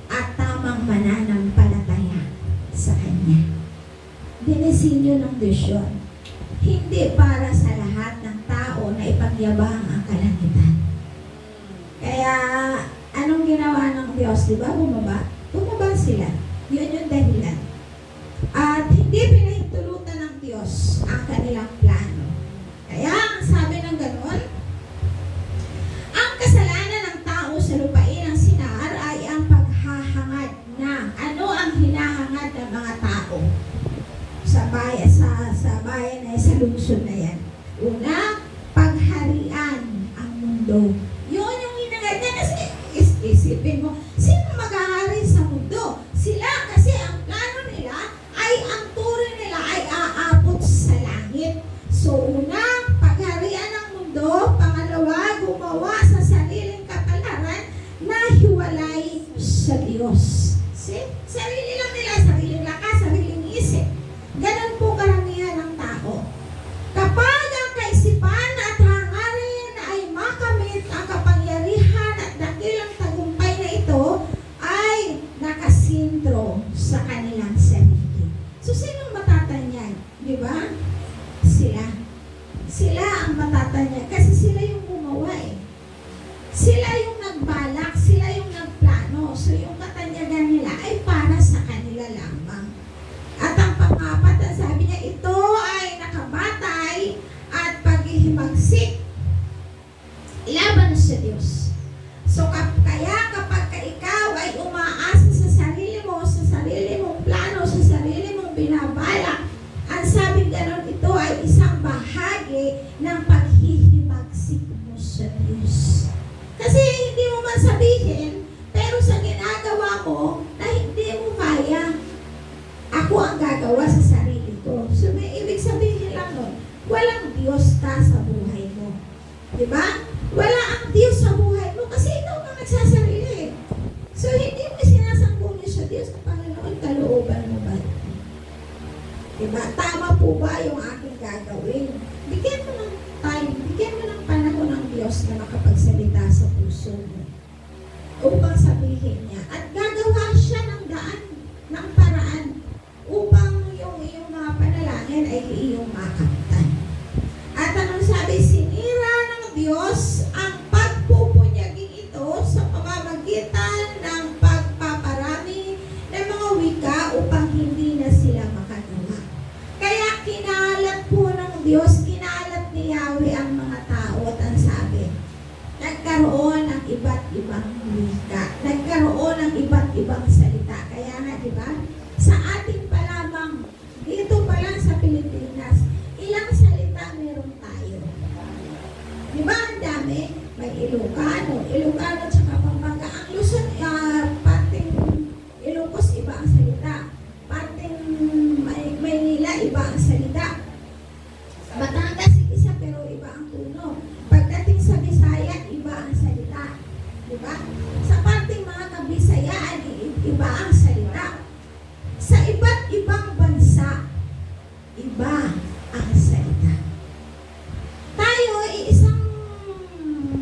at tamang mananampalataya sa Kanya. Dinisinyo ng Diyos yun. Hindi para sa lahat ng tao na ipagyabang ang kalangitan. Kaya, anong ginawa ng Diyos? Diyos, di ba? Bumaba sila. Yun yung dahilan. At hindi pinahintulutan ng Diyos ang kanilang plano. Kaya, ang sabi ng ganon, ang kasalanan ng tao sa lupain ng Sinar ay ang paghahangad na ano ang hinahangad ng mga tao sa bayan na sa lungsod na yan. Una, pagharian ang mundo. Yun yung hinangad niya kasi isipin mo, sino maghahari sa mundo? Sila kasi ang plano nila ay ang turing nila ay aabot sa langit. So una, pagharian ng mundo. Pangalawa, gumawa sa sariling kapalaran na hiwalay sa Diyos. See? Sarili lang nila, sariling lakas, sariling isip. Ganun po karamihan ng tao. Kapag ang kaisipan at hangarin ay makamit ang kapangyarihan at dakilang tagumpay na ito ay nakasintro sa kanilang sarili. So, sinong matatanyag? Di ba? Sila. Sila ang matatanyag kasi sila yung gumawa eh. Sila yung nagbalak, sila yung nagplano. So, yung katanyagan nila ay para sa kanila lamang. At ang pangapat, sabi niya, ito ay nakabatay at paghihimagsik laban sa Diyos. So, kaya kapag ikaw ay umaasa sa sarili mong plano, sa sarili mong binabalak, ang sabi ganon, ito ay isang bahagi ng paghihimagsik mo sa Diyos. Kasi hindi mo man sabihin, pero sa ginagawa mo na hindi mo kaya, ako ang gagawa sa sarili ko. So, may ibig sabihin lang nun, walang Diyos ka sa buhay mo. Diba? Wala ang Diyos sa buhay mo kasi ikaw ang nagsasarili. So, hindi mo sinasangguni sa Diyos na Panginoon, kalooban mo ba? Diba? Tama po ba yung aking gagawin? Bigyan mo ng time, bigyan mo ng panahon ng Diyos na makapagsalita sa puso mo. Upang sabihin niya. At gagawa siya ng daan, ng paraan, upang yung iyong mga panalangin ay iyong makamtan. At anong sabi? Sinira ng Diyos ang pagpupunyagin ito sa pamamagitan ng pagpaparami ng mga wika upang hindi na sila makagawa. Kaya kinalat po ng Diyos, kinalat ni Yahweh ang mga tao at ang sabi, nagkaroon ng iba't ibang wika, nagkaroon ng iba't ibang salita. Kaya nga, di ba? Sa atin pa lamang, dito pa lang sa Pilipinas, ilang salita meron tayo. Di ba ang dami? May Ilocano at saka Pampanga. Ang Luzon, pating Ilocos, iba ang salita. Pating Maynila, iba ang salita. Batangas, isa pero iba ang tunog. Pagdating sa Bisaya, iba ang salita. Di ba? Sa pating mga Kabisayaan, iba ang salita. Sa iba't ibang bansa, iba ang salita. Tayo ay isang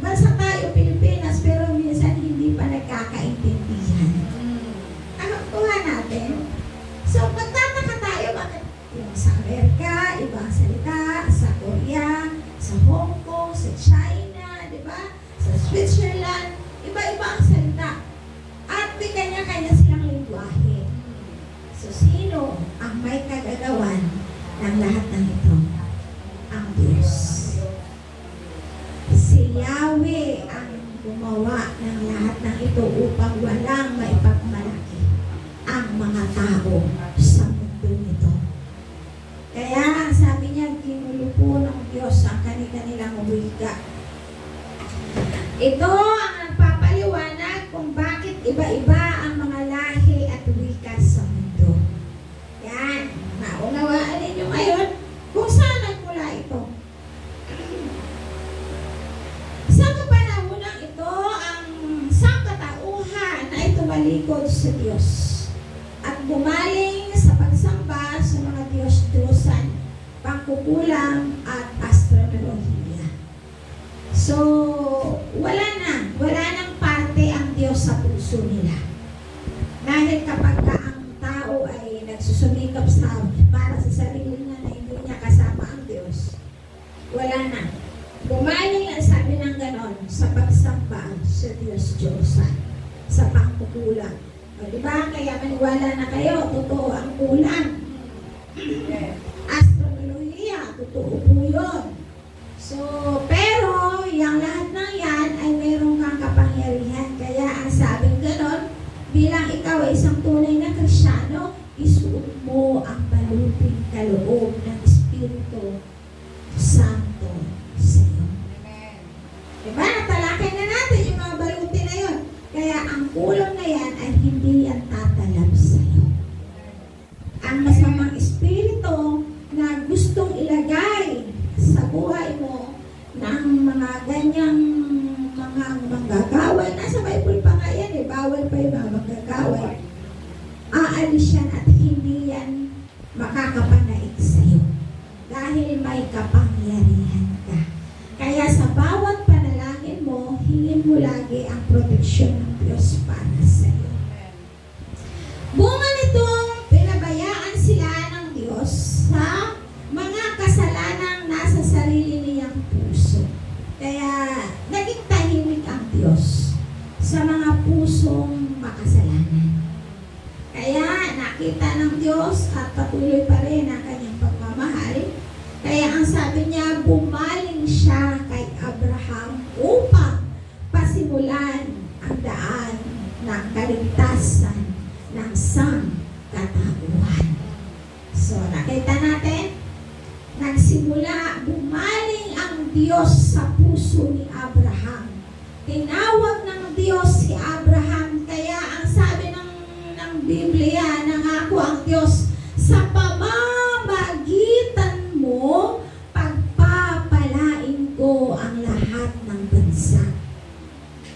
bansa tayo, Pilipinas, pero minsan hindi pa nagkakaintindihan. Ano kuha natin? So, magtataka tayo, bakit yung sa Amerika, iba ang salita, sa Korea, sa Hong Kong, sa China, di ba? Sa Switzerland, iba-iba ang salita. At may kanya-kanya silang lingwahe. So, sino ang may kagagawan ng lahat ng ito? Ang Diyos. Si Yahweh ang gumawa ng lahat ng ito upang walang maipagmalaki ang mga tao sa mundo nito. Kaya, sabi niya, ginulo po ng Diyos ang kanilang wika. Ito ang nagpapaliwanag kung bakit iba-iba ang mga lahi at wika sa mundo. Yan. Naunawaan ninyo ngayon kung saan nagmula ito. Sa kapanahonang ito, ang sangkatauhan ay tumalikod sa Diyos at bumaling sa pagsamba sa mga Diyos-Diyosan, pangkukulang at astronomiya. So, wala nang parte ang Diyos sa puso nila. Dahil kapag ang tao ay nagsusumikap para sa sarili niya na hindi niya kasama ang Diyos, wala na. Bumaling ang sabi ng ganon sa pagsamba sa Diyos-Diyosan. sa pangkukulang. O, diba? Kaya maniwala na kayo, totoo ang kulang. Astrolohiya, totoo po yun. So, pero, yung lahat ng yan ay meron kang kapangyarihan. Kaya ang sabing ganon, bilang ikaw ay isang tunay na Kristyano, isuot mo ang baluting kaloob ng Espiritu Santo sa iyo. Diba? Natalakay na natin yung mga baluti na yun. Kaya ang kulang na yan ay hindi yan tatalab sa iyo. Ang masamang espiritu na gustong ilagay sa buhay mo ng mga ganyang mga manggagaway. Nasa Bible pa nga yan eh. Bawal pa yung mga manggagaway. Aalis yan at hindi yan makakapanaig sa iyo. Dahil may kapangyarihan ka. Kaya sa bawat panalangin mo, hingin mo lagi ang proteksyon ng Diyos para sa iyo. Bunga nitong pinabayaan sila ng Diyos sa mga kasalanang nasa sarili niyang puso. Kaya naging tahimik ang Diyos sa mga pusong makasalanan. Kaya nakita ng Diyos at patuloy pa rin ang kanyang pagmamahal. Kaya ang sabi niya, bumaling siya kay Abraham upang pasimulan ang daan ng kaligtasan ng sangkatauhan. So, nakita natin, nagsimula, bumaling ang Diyos sa puso ni Abraham. Tinawag ng Diyos si Abraham, kaya ang sabi ng Biblia, nangako ang Diyos, sa pamamagitan mo, pagpapalain ko ang lahat ng bansa.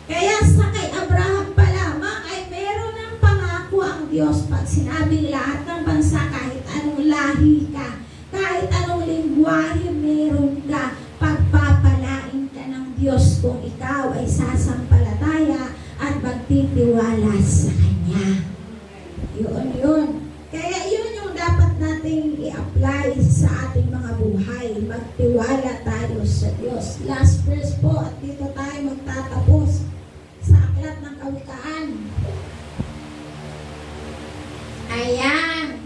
Kaya sa kay Abraham pa lamang ay meron ng pangako ang Diyos pag sinabing lahat ng bansa, kahit anong lahi ka, kahit anong lingwahe meron ka, pagpapalain ka ng Diyos kung ikaw ay sasampalataya at magtitiwala sa Kanya. Yun. Kaya yun yung dapat nating i-apply sa ating mga buhay. Magtiwala tayo sa Diyos. Last verse po, at dito tayo magtatapos sa Aklat ng Kawikaan. Ayan.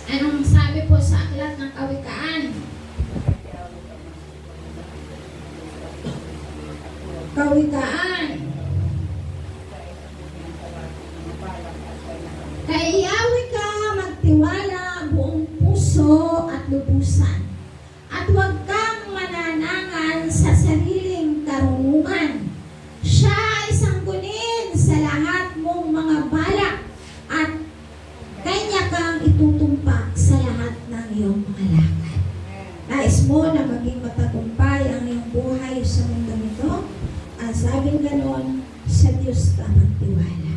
Anong sabi po sa Aklat ng Kawikaan? Kawikaan. Kay Yahweh ka magtiwala buong puso at lubusan. At huwag kang mananangan sa sariling karunungan. Siya ay sanggunin sa lahat mong mga balak at kanya kang itutumpak sa lahat ng iyong mga lakad. Nais mo na maging matagumpay ang iyong buhay sa mundo nito? Ang sabing ganon, sa Diyos ka magtiwala.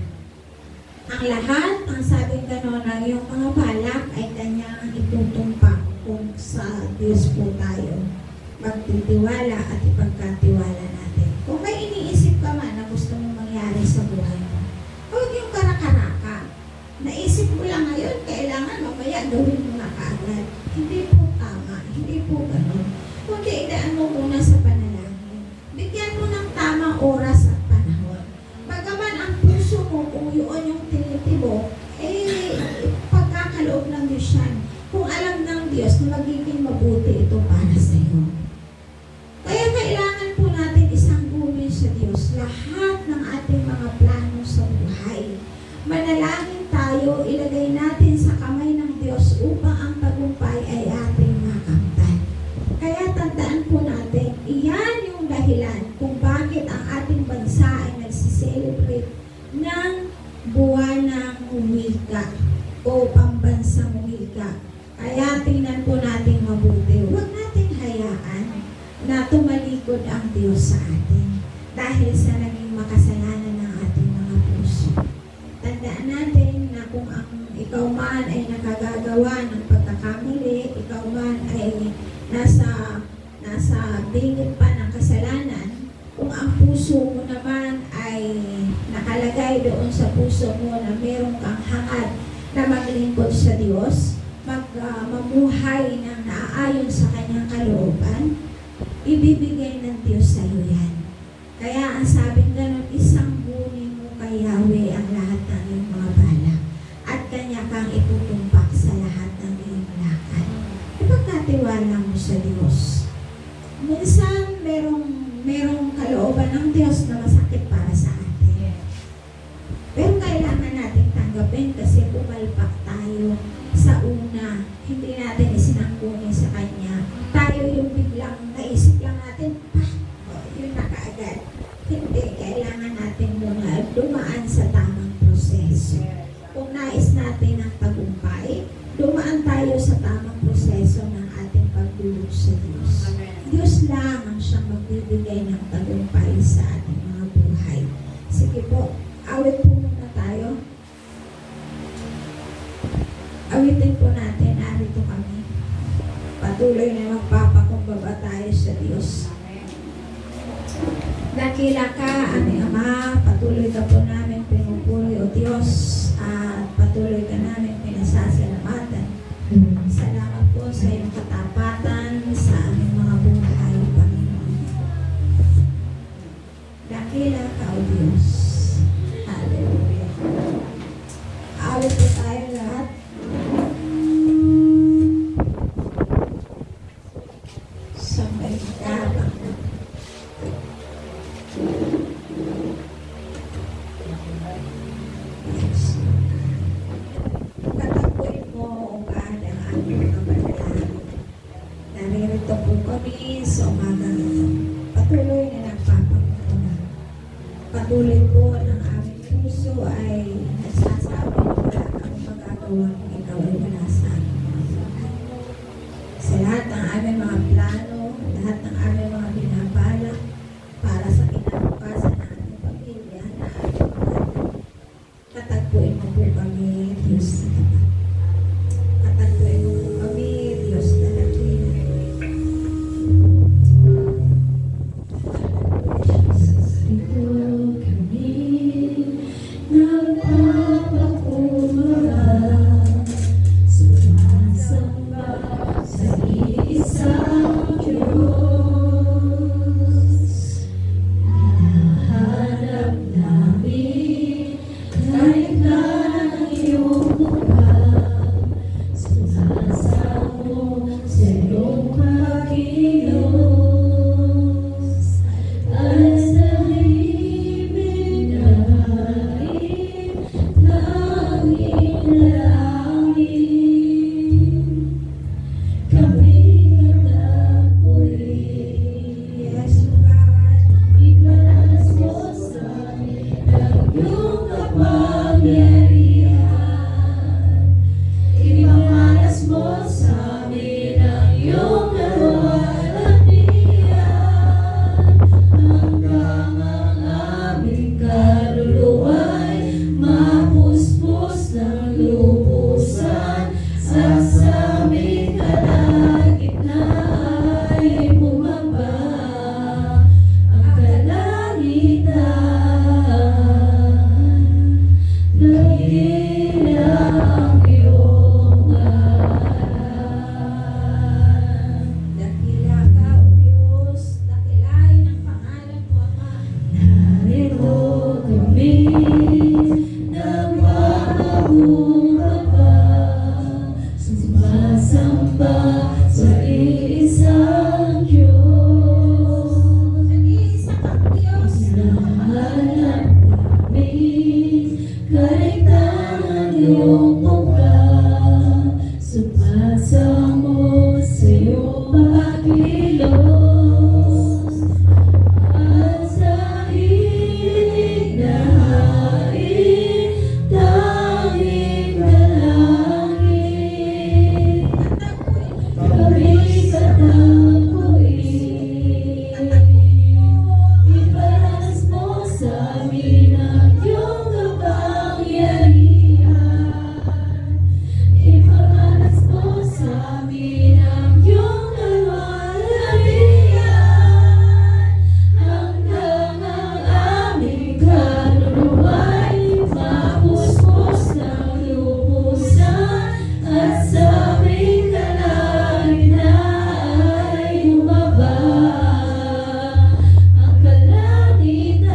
Ang lahat, ang sabing ganon, ng iyong mga balak ay kanyang itutumpak kung sa Diyos po tayo magtitiwala at ipagkatiwala natin. Kung may iniisip ka man na gusto mong mangyari sa buhay mo, huwag yung karakaraka. Naisip mo lang ngayon, kailangan mamaya gawin mo na kaagad. Hindi po tama, hindi po ganon. Kundi idaan mo muna sa panalangin. Bigyan mo ng tamang oras at panahon. Bagaman ang puso mo, kung yun yung tinitibok, pagkakaloob ng Diyos yan. Kung alam ng Diyos na magiging mabuti ito para sa iyo. Kaya kailangan po natin isanggumin sa Diyos lahat ng ating mga plano sa buhay. Manalangin tayo, ilagay natin sa kamay ng Diyos upang ang tagumpay ay ating makamtan. Kaya tandaan po natin, iyan yung dahilan kung bakit ang ating bansa ay nagsiselebrate ng buwan ng wika o pambansang wika. Kaya tingnan po natin mabuti. Huwag natin hayaan na tumalikod ang Diyos sa atin dahil sa naging makasalanan ng ating mga puso. Tandaan natin na kung ikaw man ay nakagagawa ng pagkakamali, ikaw man ay nasa bingit pa ng kasalanan, kung ang puso mo naman ay nakalagay doon sa puso mo na meron kang hangad na maglingkod sa Diyos, mamuhay ng naaayon sa kanyang kalooban, ibibigay ng Diyos sa iyo yan. Kaya ang sabing ganun, isanggunin mo masakit para sa atin. Pero kailangan natin tanggapin kasi pumalpak tayo sa una. Hindi natin isinangkuni sa Kanya. Tayo yung biglang naisip lang natin, yun na kaagad. Hindi, kailangan natin muna dumaan sa tamang proseso. Kung nais natin ang tagumpay, dumaan tayo sa tamang proseso ng ating pagdulog sa Diyos. Diyos lang ang siyang magbibigay ng tagumpay sa ating mga buhay. Sige po, awit po muna tayo. Awitin po natin, narito kami. Patuloy na magpapakumbaba tayo sa Diyos. Dakila ka, aming Ama, patuloy ka po namin pinupuri o Diyos, at patuloy ka namin pinasasalamatan. Salamat po sa iyong katapatan sa aming mga buhay, Panginoon. Dakila ka o Diyos. Hallelujah. Awit po tayo lahat. Sampai ka. Katapuin mo o kaada ang aming kabanalahan. Naririto po kami sa umagang ito. Patuloy na nagpapagpatuloy. Patuloy po ng aming puso ay nagsasabi na wala kang magagawa kung ikaw ay wala sa amin. Sa lahat ng aming mga plano, lahat ng aming mga binabalak para sa kinabukasan ng aming pamilya na aming mga katagpuin mo po kami, Diyos na tapat. Katagpuin mo po kami, Diyos na nakina. Ito kami nagpapakumbaba, sumasamba sa isang Diyos. Hinahanap namin kahit na ang iyong mukha, sumasamo sa iyong pagkilos. At sa himig na hain, tanging dalangin, kami nagtapuin. Yes, God. Ibalas mo sa amin ang iyong kapangyarihan. Ibalas mo sa amin ang iyong kaluwalhatian. Hanggang ang aming kaluluwa'y mapuspos ng lubusan. At sa aming kalagitnaan ay bumaba ang kalangitan. Dakila ang iyong ngalan. Dakila ka, O Diyos, dakilain ang pangalan mo, Ama. Narito kami, nagpapakumbaba, sumasamba sa iisang Diyos. Nag-iisang Diyos. Hinahanap namin kahit ang iyong mukha, sumasamo sa iyong pagkilos. At sa himig na hain, tanging dalangin, kami katapuin. Ibalas mo sa amin ang iyong kapangyarihan. Ibalas mo sa amin ang iyong kaluwalhatian. Hanggang ang aming kaluluwa'y mapuspos ng lubusan. At sa aming kalagitnaan ay bumaba ang kalangitan.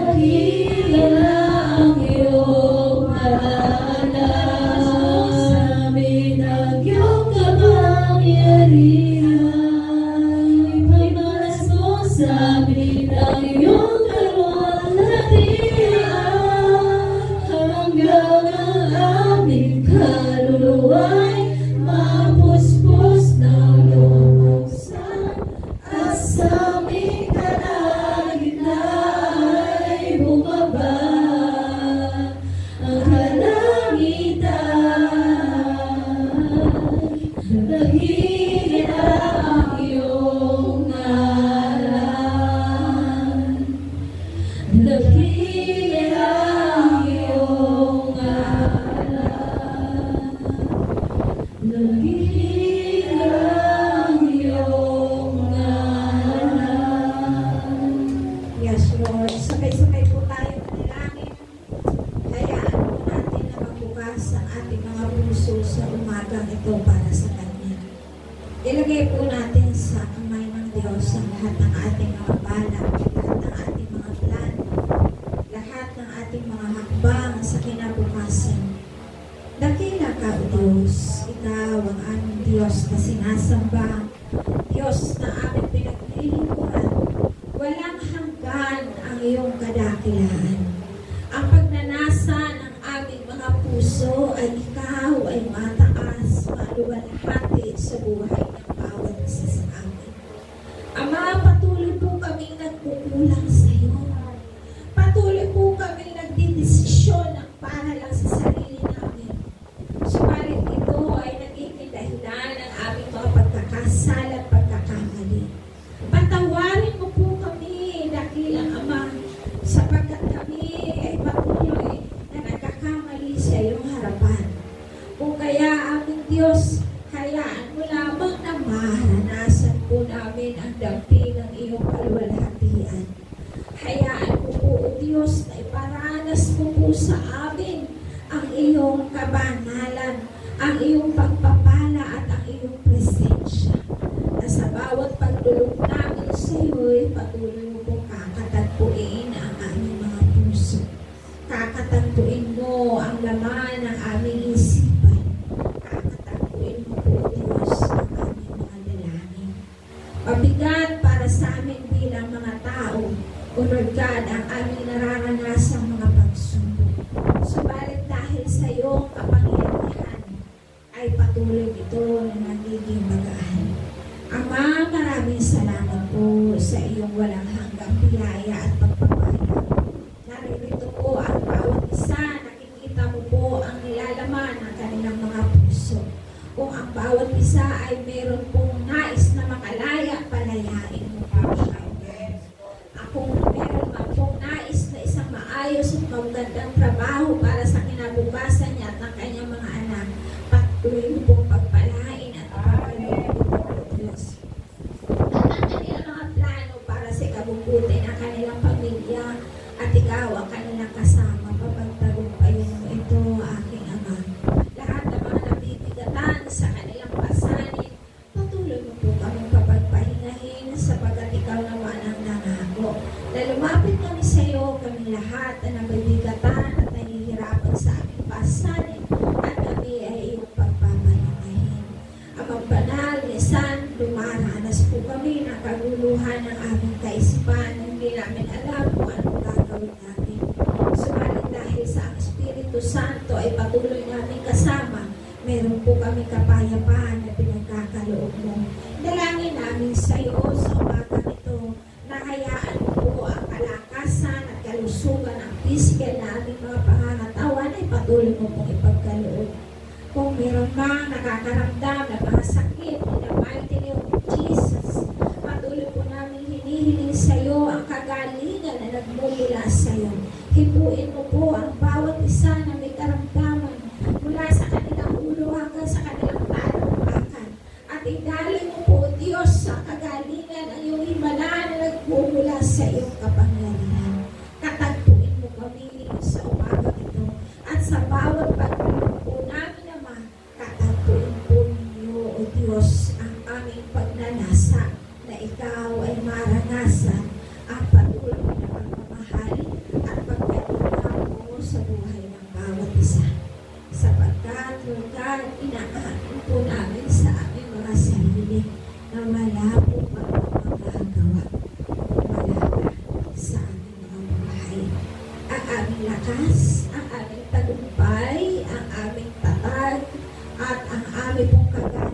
dakila ang iyong ngalan, minag iyong kapangyarihan, ipagmalas mo sa amin ang iyong kalwalhatian, hanggang ang aming kaluluwa'y mapuspos ng iyong buksan, at sa aming kalagitnaan ay bumaba ang kalangitan. Dakila ang iyong ngalan, dakila ang iyong ngalan, dakila ang iyong ngalan. Yes, Lord. Sabay-sabay po tayo manalangin. Hayaan po natin na magbukas ang ating mga puso sa umagang ito para sa Kanya. Ilagay po natin sa kamay ng Diyos ang lahat ng ating mga balak, lahat ng ating mga plano, lahat ng ating mga hakbang sa kinabukasan. Dakila ka, O Diyos. Ikaw ang aming Diyos na sinasamba, Diyos na aming pinaglilingkuran. Walang hanggan ang iyong kadakilaan. Ang pagnanasa ng aming mga puso ay ikaw ay mataas, maluwalhati sa buhay ng bawat isa sa amin. Ama, patuloy po kaming nagkukulang sa iyo. Patuloy po kaming nagdidesisyon ng para lang sa sarili namin. Subalit ito ay nagiging dahilan ng aming mga pagkakasala at pagkakamali. Patawarin mo po kami, dakilang Ama, sapagkat kami ay patuloy na nagkakamali sa iyong harapan. Kung kaya aming Diyos, hayaan mo lamang na maranasan po namin ang dampi ng iyong kaluwalhatian. Hayaan mo po, O Diyos, na iparanas mo po sa amin ang iyong kabanalan, ang iyong pagpapala at ang iyong presensya. Na sa bawat pagdulog namin sa iyo'y patuloy mo pong kakatagpuin ang aming mga puso. Kakatagpuin mo ang laman ng aming isipan. Kakatagpuin mo po, Diyos, ang aming mga dalangin. Mabigat para sa amin bilang mga tao, O Lord God, ang aming nararanasang mga pagsubok. Subalit dahil sa iyong kapangyarihan, ay patuloy ito na nagiging magaan. Ama, maraming salamat po sa iyong walang hanggang biyaya at pagpapala. Naririto po ang bawat isa, nakikita mo po ang nilalaman ng kanilang mga puso. Kung ang bawat isa ay meron pong nais na makalaya, palayain mo po siya. Kung meron man pong nais na isang maayos at magandang trabaho para sa kinabukasan niya at ng kanyang mga anak, patuloy mo pong pagpalain at pagpalain mo po, Diyos. At ang kanilang mga plano para sa ikabubuti ng kanilang pamilya at ikaw ang kanilang kasama, papagtagumpayin mo ito, aking Ama. Lahat ng mga nabibigatan sa kanilang pasanin, patuloy mo po kaming papagpahingahin sapagkat ikaw naman ang nangako. Na lumapit kami sa iyo, kami lahat na nabibigatan at nahihirapan sa aming pasanin at kami ay iyong pagpapahingahin. Amang banal, lisan, dumaranas po kami ng kaguluhan ng aming kaisipan na hindi namin alam kung anong gagawin natin. Subalit dahil sa ang Espiritu Santo ay patuloy namin kasama, meron po kami kapayapaan na pinagkakaloob mo. Dalangin namin sa iyo sa umagang ito na hayaan po ang kalakasan at kalusugan ng physical na aming mga pangangatawan ay patuloy mo pong ipagkaloob. Kung meron bang nakakaramdam na mga sakit in the mighty name of Jesus, patuloy po namin hinihiling sa iyo ang kagalingan na nagmumula sa iyo. Hipuin mo po ang bawat isa na may karamdaman mula sa kanilang ulo hanggang sa kanilang talampakan. At idalin mo po, Diyos, sa kagalingan ang iyong himala na nagmumula sa iyong kapangyarihan. Katagpuin mo kami sa umaga ito at sa bawat pagtulog po namin naman, katagpuin po ninyo, O Diyos, ang aming pagnanasa na ikaw ay maranasan ang patuloy na pagmamahal inaamin po namin sa aming mga sarili na wala po kami magagawa. Wala pa sa aming mga buhay. Ang aming lakas, ang aming tagumpay, ang aming tatag, at ang aming pong kagaya